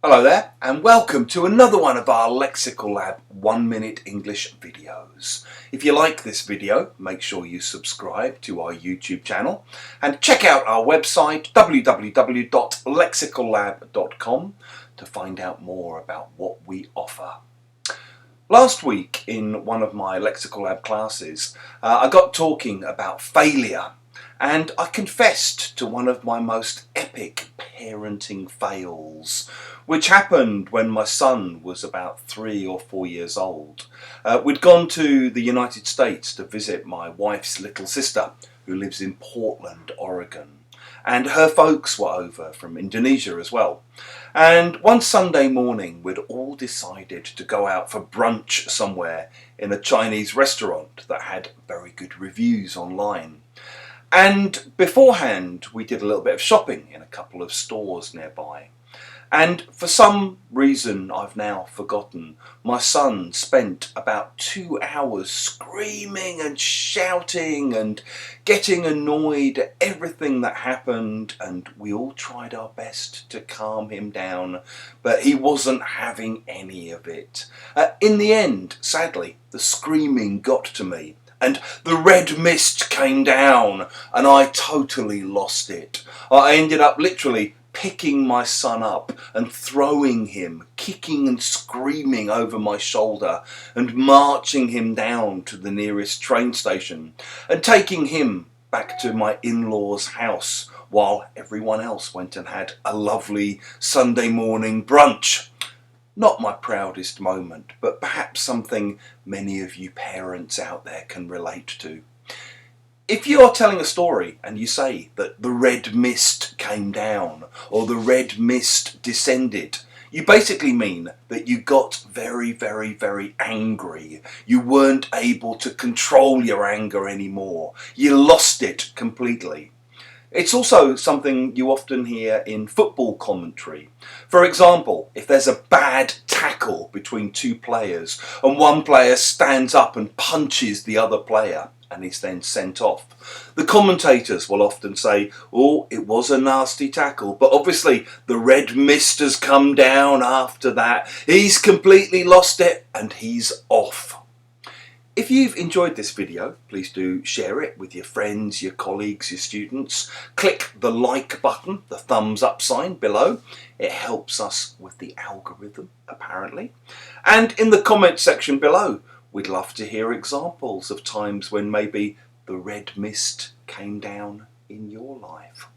Hello there and welcome to another one of our Lexical Lab 1-minute English videos. If you like this video, make sure you subscribe to our YouTube channel and check out our website www.lexicallab.com to find out more about what we offer. Last week in one of my Lexical Lab classes, I got talking about failure. And I confessed to one of my most epic parenting fails, which happened when my son was about 3 or 4 years old. We'd gone to the United States to visit my wife's little sister, who lives in Portland, Oregon. And her folks were over from Indonesia as well. And one Sunday morning we'd all decided to go out for brunch somewhere in a Chinese restaurant that had very good reviews online. And beforehand we did a little bit of shopping in a couple of stores nearby. And for some reason I've now forgotten, my son spent about 2 hours screaming and shouting and getting annoyed at everything that happened, and we all tried our best to calm him down, but he wasn't having any of it. In the end, sadly, the screaming got to me. And the red mist came down and I totally lost it. I ended up literally picking my son up and throwing him, kicking and screaming over my shoulder and marching him down to the nearest train station and taking him back to my in-laws' house while everyone else went and had a lovely Sunday morning brunch. Not my proudest moment, but perhaps something many of you parents out there can relate to. If you are telling a story and you say that the red mist came down or the red mist descended, you basically mean that you got very, very, very angry. You weren't able to control your anger anymore. You lost it completely. It's also something you often hear in football commentary. For example, if there's a bad tackle between two players and one player stands up and punches the other player and is then sent off, the commentators will often say, "Oh, it was a nasty tackle, but obviously the red mist has come down after that. He's completely lost it and he's off." If you've enjoyed this video, please do share it with your friends, your colleagues, your students. Click the like button, the thumbs up sign below. It helps us with the algorithm, apparently. And in the comment section below, we'd love to hear examples of times when maybe the red mist came down in your life.